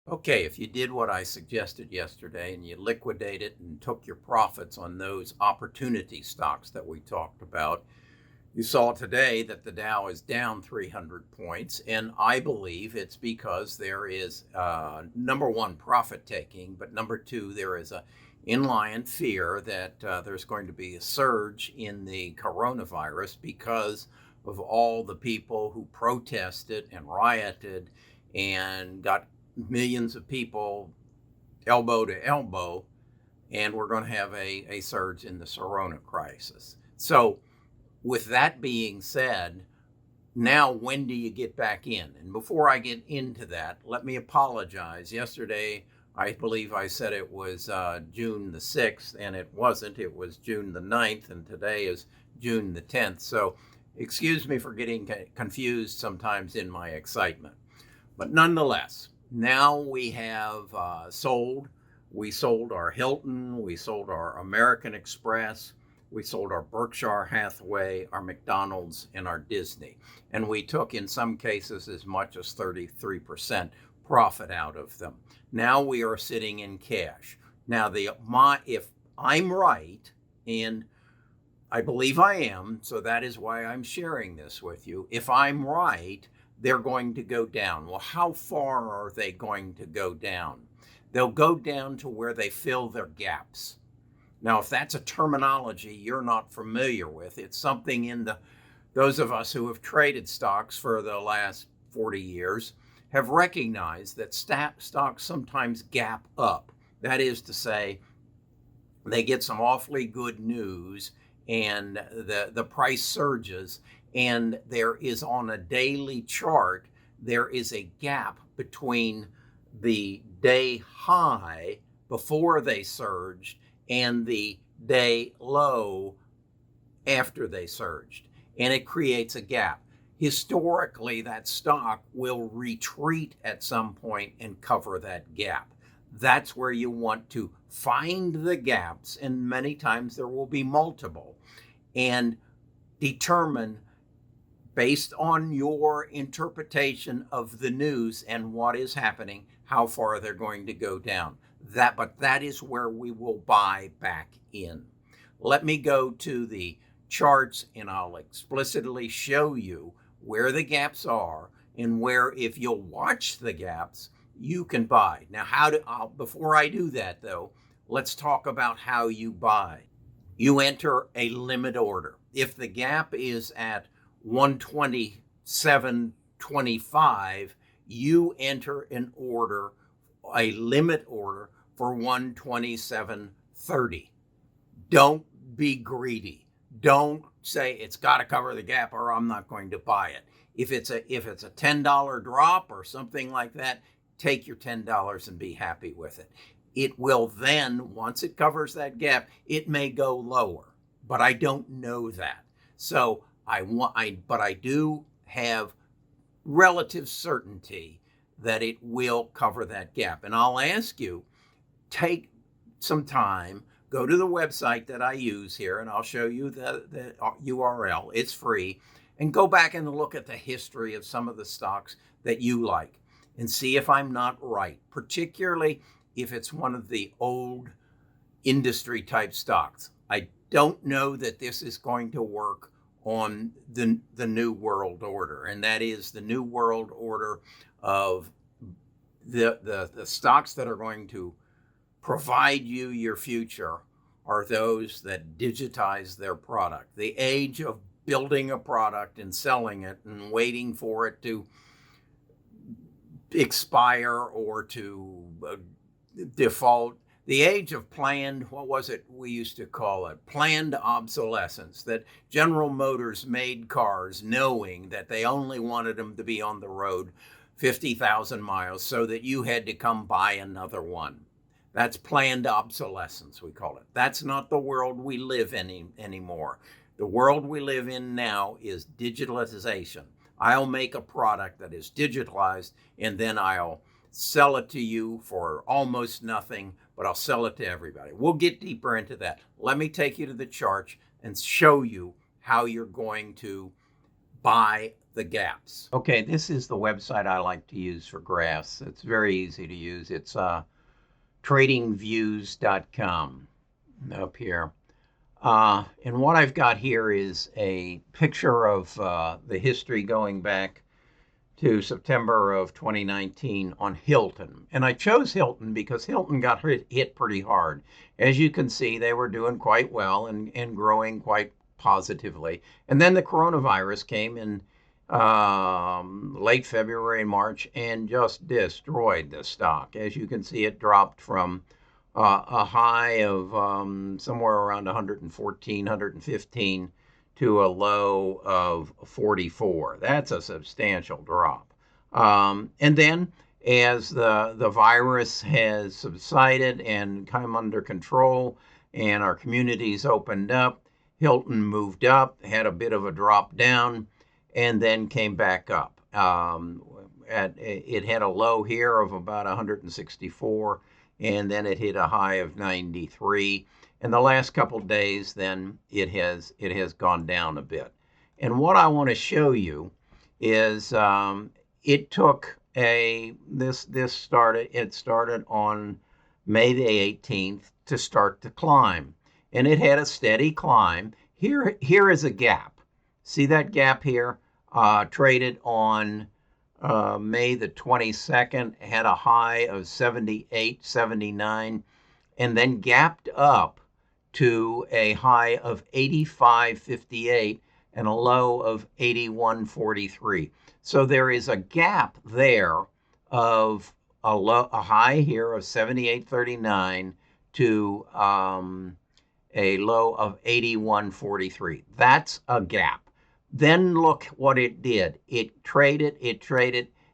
Okay, if you did what I suggested yesterday and you liquidated and took your profits on those opportunity stocks that we talked about, you saw today that the Dow is down 300 points. And I believe it's because there is, number one, profit taking, but number two, there is a inline fear that there's going to be a surge in the coronavirus because of all the people who protested and rioted and got millions of people elbow to elbow, and we're going to have a surge in the Corona crisis. So, with that being said, now when do you get back in? And before I get into that, let me apologize. Yesterday, I believe I said it was June the 6th, and it wasn't. It was June the 9th, and today is June the 10th. So, excuse me for getting confused sometimes in my excitement. But nonetheless, now we have sold. We sold our Hilton. We sold our American Express. We sold our Berkshire Hathaway, our McDonald's, and our Disney. And we took, in some cases, as much as 33% profit out of them. Now we are sitting in cash. Now, if I'm right, and I believe I am, so that is why I'm sharing this with you. If I'm right, they're going to go down. Well, how far are they going to go down? They'll go down to where they fill their gaps. Now, if that's a terminology you're not familiar with, it's something in those of us who have traded stocks for the last 40 years have recognized that stocks sometimes gap up. That is to say, they get some awfully good news and the price surges, and there is, on a daily chart, there is a gap between the day high before they surged and the day low after they surged, and it creates a gap. Historically, that stock will retreat at some point and cover that gap. That's where you want to find the gaps, and many times there will be multiple, and determine, based on your interpretation of the news and what is happening, how far they're going to go down. But that is where we will buy back in. Let me go to the charts and I'll explicitly show you where the gaps are and where, if you'll watch the gaps, you can buy. Now, before I do that though, let's talk about how you buy. You enter a limit order. If the gap is at 127.25, you enter an order, a limit order for 127.30. Don't be greedy. Don't say it's got to cover the gap or I'm not going to buy it. If it's a $10 drop or something like that, take your $10 and be happy with it. It will then, once it covers that gap, it may go lower, but I don't know that. So but I do have relative certainty that it will cover that gap. And I'll ask you, take some time, go to the website that I use here, and I'll show you the URL. It's free. And go back and look at the history of some of the stocks that you like and see if I'm not right, particularly if it's one of the old industry type stocks. I don't know that this is going to work on the New World Order, and that is the New World Order of the stocks that are going to provide you your future are those that digitize their product. The age of building a product and selling it and waiting for it to expire or to default. The age of planned, what was it we used to call it? Planned obsolescence, that General Motors made cars knowing that they only wanted them to be on the road 50,000 miles so that you had to come buy another one. That's planned obsolescence, we call it. That's not the world we live in anymore. The world we live in now is digitalization. I'll make a product that is digitalized and then I'll sell it to you for almost nothing, but I'll sell it to everybody. We'll get deeper into that. Let me take you to the chart and show you how you're going to buy the gaps. Okay, this is the website I like to use for graphs. It's very easy to use. It's tradingviews.com up here. And what I've got here is a picture of the history going back to September of 2019 on Hilton. And I chose Hilton because Hilton got hit pretty hard. As you can see, they were doing quite well and growing quite positively. And then the coronavirus came in late February and March and just destroyed the stock. As you can see, it dropped from a high of somewhere around 114, 115 to a low of 44. That's a substantial drop. And then as the virus has subsided and come under control and our communities opened up, Hilton moved up, had a bit of a drop down, and then came back up. It had a low here of about 164, and then it hit a high of 93. And the last couple of days, then it has gone down a bit. And what I want to show you is it took it started on May the 18th to start to climb, and it had a steady climb. Here is a gap. See that gap here? Traded on May the 22nd, had a high of 78, 79, and then gapped up to a high of 85.58 and a low of 81.43. So there is a gap there of a high here of 78.39 to a low of 81.43. That's a gap. Then look what it did. It traded,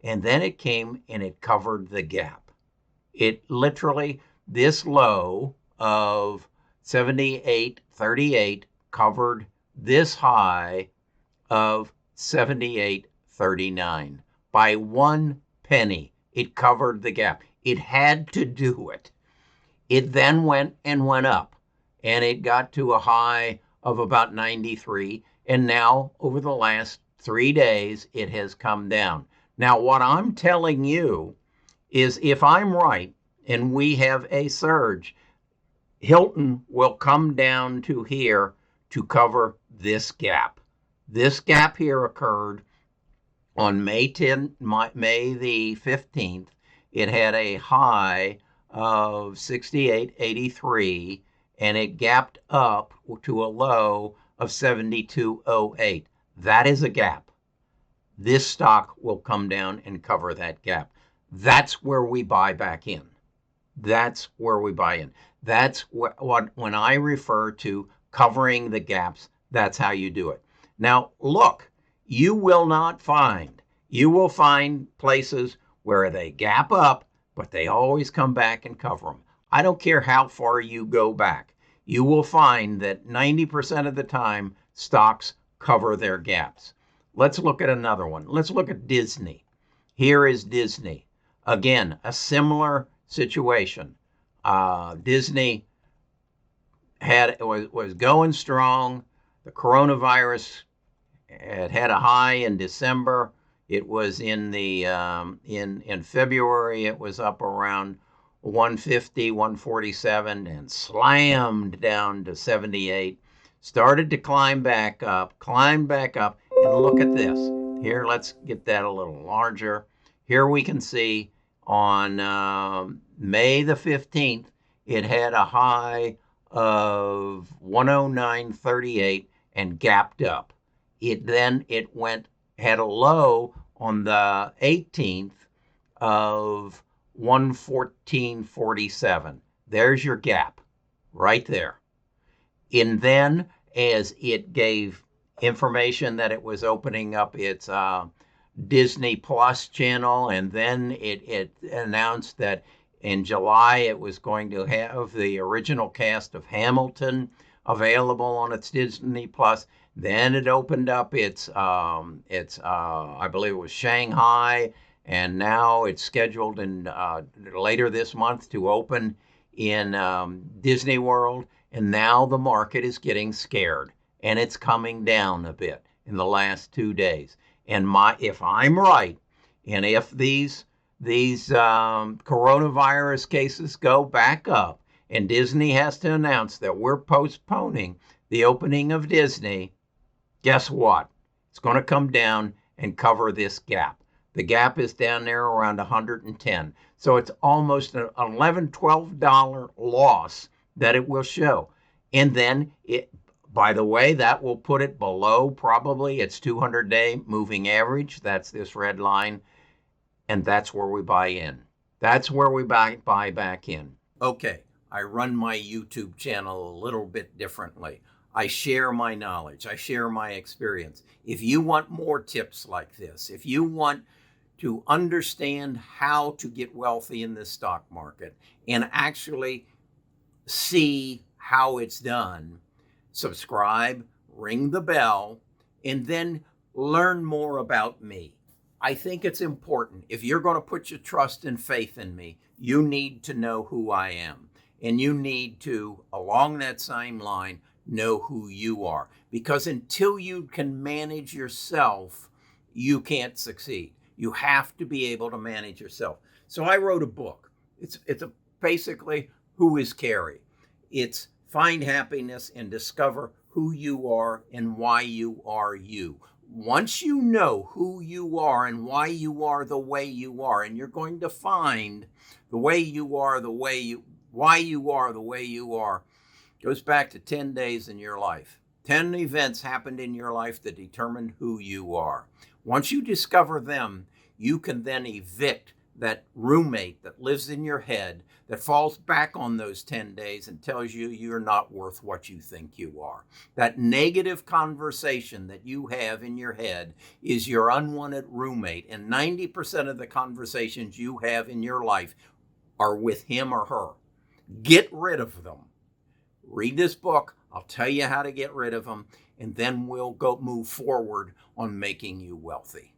and then it came and it covered the gap. It literally, this low of 78.38 covered this high of 78.39. By 1 penny, it covered the gap. It had to do it. It then went up, and it got to a high of about 93. And now, over the last 3 days, it has come down. Now, what I'm telling you is if I'm right and we have a surge, Hilton will come down to here to cover this gap. This gap here occurred on May the 15th. It had a high of 68.83, and it gapped up to a low of 72.08. That is a gap. This stock will come down and cover that gap. That's where we buy back in. That's where we buy in. That's what when I refer to covering the gaps, that's how you do it. Now, look, you will find places where they gap up, but they always come back and cover them. I don't care how far you go back. You will find that 90% of the time, stocks cover their gaps. Let's look at another one. Let's look at Disney. Here is Disney. Again, a similar situation. Disney was going strong. The coronavirus had a high in December. It was in February. It was up around 150, 147, and slammed down to 78. Started to climb back up, and look at this. Here, let's get that a little larger. Here we can see on May the 15th, it had a high of 109.38 and gapped up. It had a low on the 18th of 114.47. There's your gap right there. And then as it gave information that it was opening up its Disney Plus channel, and then it announced that in July it was going to have the original cast of Hamilton available on its Disney Plus. Then it opened up its I believe it was Shanghai, and now it's scheduled in later this month to open in Disney World. And now the market is getting scared, and it's coming down a bit in the last 2 days. And if I'm right, and if these coronavirus cases go back up, and Disney has to announce that we're postponing the opening of Disney, guess what? It's going to come down and cover this gap. The gap is down there around 110. So it's almost an $11, $12 loss that it will show. And then, by the way, that will put it below probably its 200-day moving average. That's this red line. And that's where we buy in. That's where we buy back in. Okay, I run my YouTube channel a little bit differently. I share my knowledge. I share my experience. If you want more tips like this, if you want to understand how to get wealthy in the stock market and actually see how it's done, subscribe, ring the bell, and then learn more about me. I think it's important. If you're going to put your trust and faith in me, you need to know who I am. And you need to, along that same line, know who you are. Because until you can manage yourself, you can't succeed. You have to be able to manage yourself. So I wrote a book. It's basically Who is Carrie? It's find happiness and discover who you are and why you are you. Once you know who you are and why you are the way you are, and you're going to find the way you are, why you are the way you are, goes back to 10 days in your life. 10 events happened in your life that determined who you are. Once you discover them, you can then evict that roommate that lives in your head that falls back on those 10 days and tells you you're not worth what you think you are. That negative conversation that you have in your head is your unwanted roommate, and 90% of the conversations you have in your life are with him or her. Get rid of them. Read this book. I'll tell you how to get rid of them, and then we'll go move forward on making you wealthy.